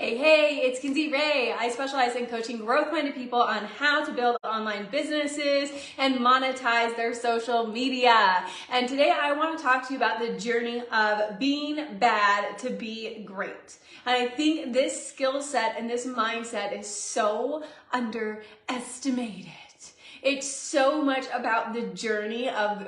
Hey, it's Kinsey Ray. I specialize in coaching growth-minded people on how to build online businesses and monetize their social media. And today I want to talk to you about the journey of being bad to be great. And I think this skill set and this mindset is so underestimated. It's so much about the journey of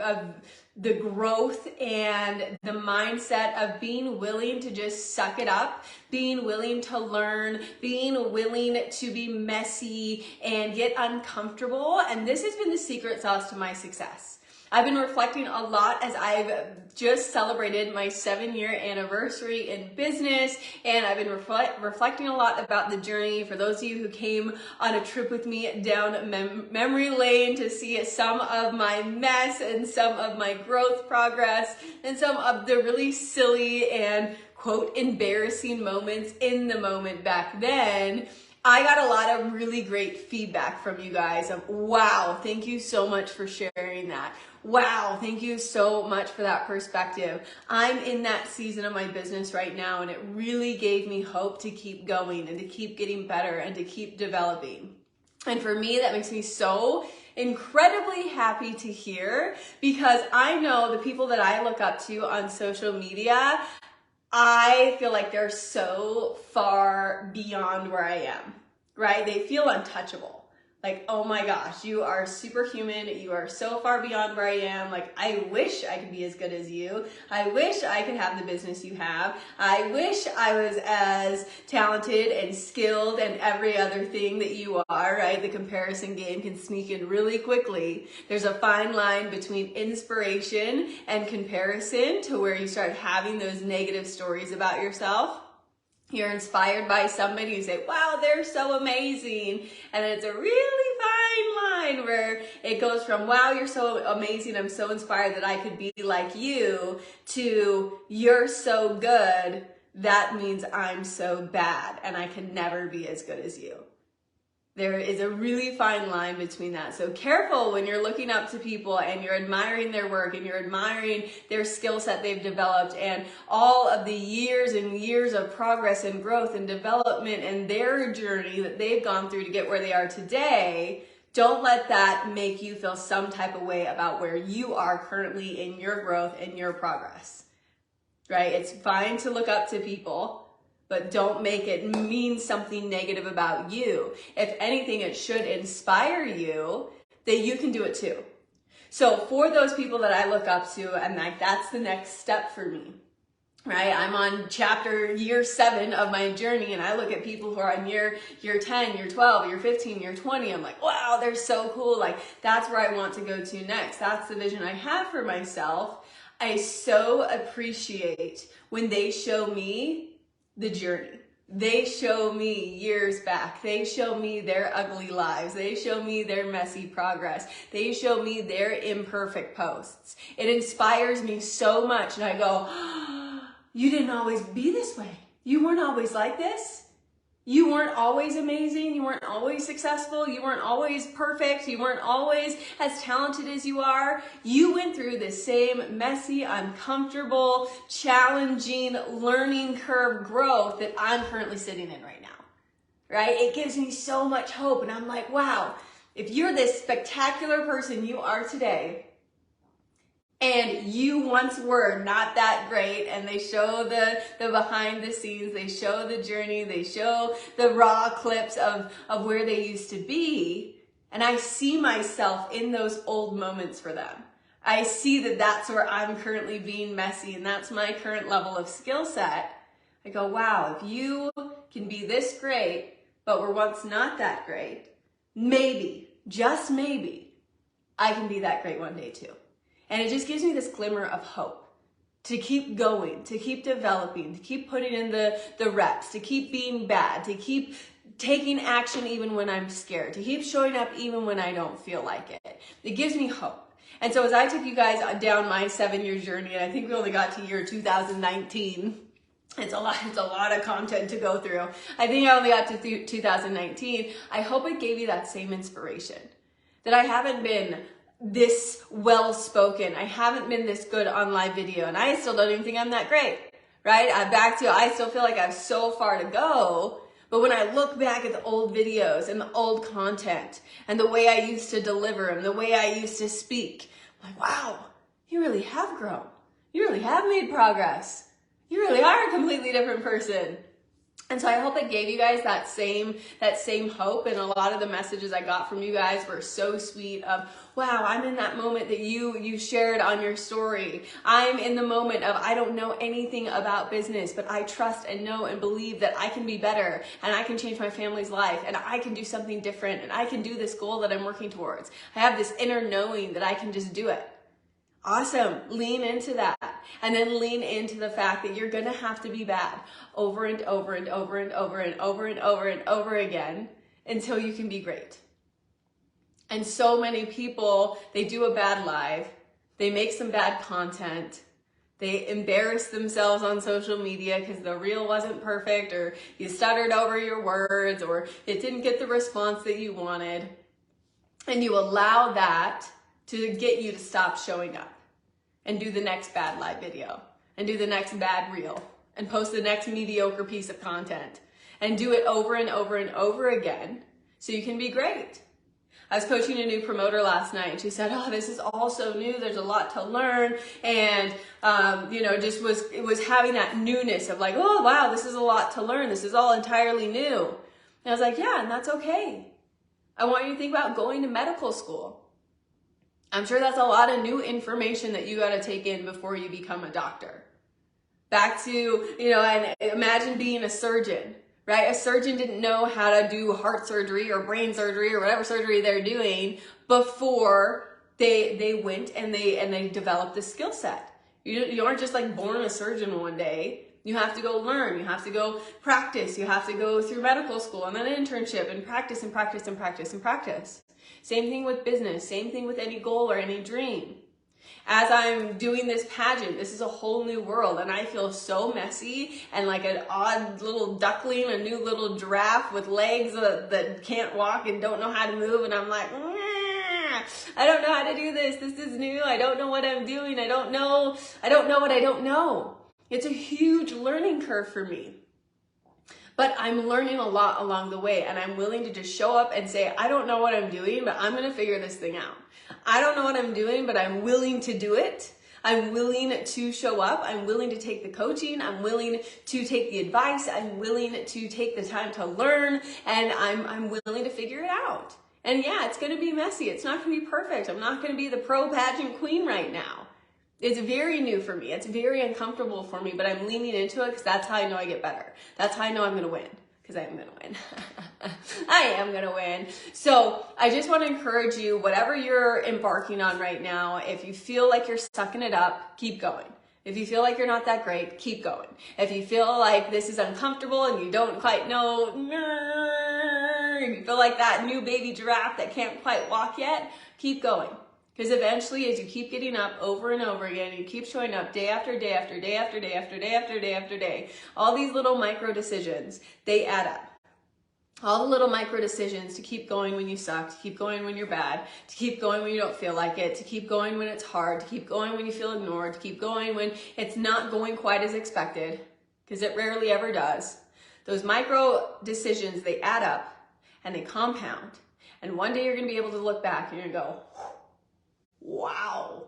the growth and the mindset of being willing to just suck it up, being willing to learn, being willing to be messy and get uncomfortable. And this has been the secret sauce to my success. I've been reflecting a lot as I've just celebrated my 7-year anniversary in business, and I've been reflecting a lot about the journey. For those of you who came on a trip with me down memory lane to see some of my mess and some of my growth progress and some of the really silly and quote embarrassing moments in the moment back then, I got a lot of really great feedback from you guys of, wow, thank you so much for sharing that. Wow, thank you so much for that perspective. I'm in that season of my business right now, and it really gave me hope to keep going and to keep getting better and to keep developing. And for me, that makes me so incredibly happy to hear, because I know the people that I look up to on social media, I feel like they're so far beyond where I am, right? They feel untouchable. Like, oh my gosh, you are superhuman. You are so far beyond where I am. Like, I wish I could be as good as you. I wish I could have the business you have. I wish I was as talented and skilled and every other thing that you are, right? The comparison game can sneak in really quickly. There's a fine line between inspiration and comparison to where you start having those negative stories about yourself. You're inspired by somebody, you say, wow, they're so amazing. And it's a really fine line where it goes from, wow, you're so amazing, I'm so inspired that I could be like you, to you're so good, that means I'm so bad and I can never be as good as you. There is a really fine line between that. So careful when you're looking up to people and you're admiring their work and you're admiring their skill set they've developed and all of the years and years of progress and growth and development and their journey that they've gone through to get where they are today. Don't let that make you feel some type of way about where you are currently in your growth and your progress, right? It's fine to look up to people, but don't make it mean something negative about you. If anything, it should inspire you that you can do it too. So for those people that I look up to, and that's the next step for me, right? I'm on year 7 of my journey, and I look at people who are on year 10, year 12, year 15, year 20. I'm like, wow, they're so cool. Like, that's where I want to go to next. That's the vision I have for myself. I so appreciate when they show me the journey. They show me years back. They show me their ugly lives. They show me their messy progress. They show me their imperfect posts. It inspires me so much. And I go, oh, you didn't always be this way. You weren't always like this. You weren't always amazing. You weren't always successful. You weren't always perfect. You weren't always as talented as you are. You went through the same messy, uncomfortable, challenging learning curve growth that I'm currently sitting in right now, right? It gives me so much hope. And I'm like, wow, if you're this spectacular person you are today, and you once were not that great, and they show the behind the scenes, they show the journey, they show the raw clips of where they used to be, and I see myself in those old moments for them. I see that that's where I'm currently being messy, and that's my current level of skill set. I go, wow, if you can be this great, but were once not that great, maybe, just maybe, I can be that great one day too. And it just gives me this glimmer of hope to keep going, to keep developing, to keep putting in the reps, to keep being bad, to keep taking action even when I'm scared, to keep showing up even when I don't feel like it. It gives me hope. And so as I took you guys down my 7-year journey, and I think we only got to year 2019, it's a lot of content to go through. I think I only got to 2019. I hope it gave you that same inspiration, that I haven't been this well-spoken. I haven't been this good on live video, and I still don't even think I'm that great, right? I still feel like I have so far to go. But when I look back at the old videos and the old content and the way I used to deliver and the way I used to speak, I'm like, wow, you really have grown. You really have made progress. You really are a completely different person. And so I hope it gave you guys that same hope. And a lot of the messages I got from you guys were so sweet of, wow, I'm in that moment that you shared on your story. I'm in the moment of, I don't know anything about business, but I trust and know and believe that I can be better and I can change my family's life and I can do something different and I can do this goal that I'm working towards. I have this inner knowing that I can just do it. Awesome. Lean into that. And then lean into the fact that you're going to have to be bad over and over and over and over and over and over and over again until you can be great. And so many people, they do a bad live, they make some bad content, they embarrass themselves on social media because the reel wasn't perfect, or you stuttered over your words, or it didn't get the response that you wanted. And you allow that to get you to stop showing up and do the next bad live video and do the next bad reel and post the next mediocre piece of content and do it over and over and over again so you can be great. I was coaching a new promoter last night and she said, oh, this is all so new. There's a lot to learn. And, it was having that newness of like, oh, wow, this is a lot to learn. This is all entirely new. And I was like, yeah, and that's okay. I want you to think about going to medical school. I'm sure that's a lot of new information that you got to take in before you become a doctor. Back to, and imagine being a surgeon, right? A surgeon didn't know how to do heart surgery or brain surgery or whatever surgery they're doing before they went and they developed the skill set. You aren't just like born a surgeon one day. You have to go learn. You have to go practice. You have to go through medical school and then an internship and practice and practice and practice and practice. Same thing with business, same thing with any goal or any dream. As I'm doing this pageant, this is a whole new world and I feel so messy and like an odd little duckling, a new little giraffe with legs that can't walk and don't know how to move, and I'm like, I don't know how to do this. This is new. I don't know what I'm doing. I don't know what I don't know. It's a huge learning curve for me. But I'm learning a lot along the way, and I'm willing to just show up and say, I don't know what I'm doing, but I'm going to figure this thing out. I don't know what I'm doing, but I'm willing to do it. I'm willing to show up. I'm willing to take the coaching. I'm willing to take the advice. I'm willing to take the time to learn, and I'm willing to figure it out. And yeah, it's going to be messy. It's not going to be perfect. I'm not going to be the pro pageant queen right now. It's very new for me. It's very uncomfortable for me, but I'm leaning into it because that's how I know I get better. That's how I know I'm going to win, because I am going to win. I am going to win. So I just want to encourage you, whatever you're embarking on right now, if you feel like you're sucking it up, keep going. If you feel like you're not that great, keep going. If you feel like this is uncomfortable and you don't quite know, if you feel like that new baby giraffe that can't quite walk yet, keep going. Because eventually, as you keep getting up over and over again, you keep showing up day after day after day after day after day after day after day, all these little micro decisions, they add up. All the little micro decisions to keep going when you suck, to keep going when you're bad, to keep going when you don't feel like it, to keep going when it's hard, to keep going when you feel ignored, to keep going when it's not going quite as expected, because it rarely ever does. Those micro decisions, they add up and they compound. And one day you're going to be able to look back and you're going to go, wow,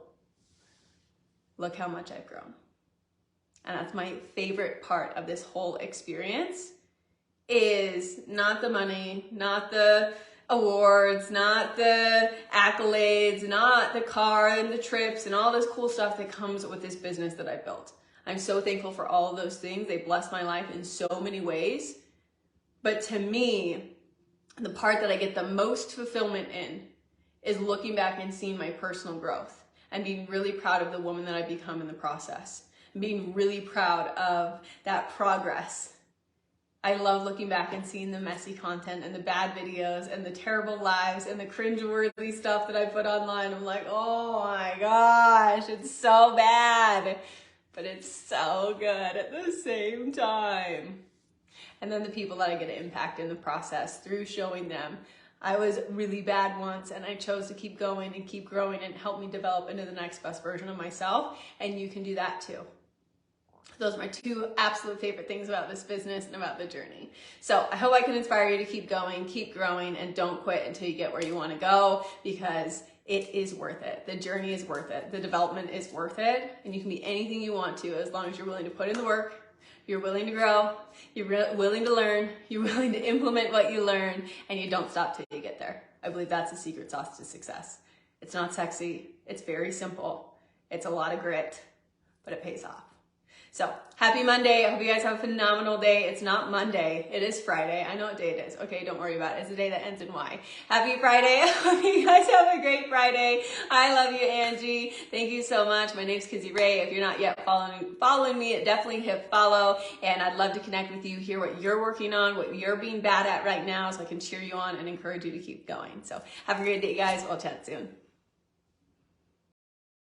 look how much I've grown. And that's my favorite part of this whole experience, is not the money, not the awards, not the accolades, not the car and the trips and all this cool stuff that comes with this business that I built. I'm so thankful for all of those things. They bless my life in so many ways. But to me, the part that I get the most fulfillment in is looking back and seeing my personal growth and being really proud of the woman that I've become in the process, and being really proud of that progress. I love looking back and seeing the messy content and the bad videos and the terrible lives and the cringeworthy stuff that I put online. I'm like, oh my gosh, it's so bad, but it's so good at the same time. And then the people that I get to impact in the process through showing them I was really bad once and I chose to keep going and keep growing and help me develop into the next best version of myself. And you can do that too. Those are my two absolute favorite things about this business and about the journey. So I hope I can inspire you to keep going, keep growing, and don't quit until you get where you want to go, because it is worth it. The journey is worth it. The development is worth it. And you can be anything you want to as long as you're willing to put in the work, you're willing to grow, you're willing to learn, you're willing to implement what you learn, and you don't stop till you get there. I believe that's the secret sauce to success. It's not sexy. It's very simple. It's a lot of grit, but it pays off. So happy Monday. I hope you guys have a phenomenal day. It's not Monday. It is Friday. I know what day it is. Okay, don't worry about it. It's the day that ends in Y. Happy Friday. I hope you guys have a great Friday. I love you, Angie. Thank you so much. My name's Kizzy Ray. If you're not yet following me, definitely hit follow. And I'd love to connect with you, hear what you're working on, what you're being bad at right now, so I can cheer you on and encourage you to keep going. So have a great day, guys. We'll chat soon.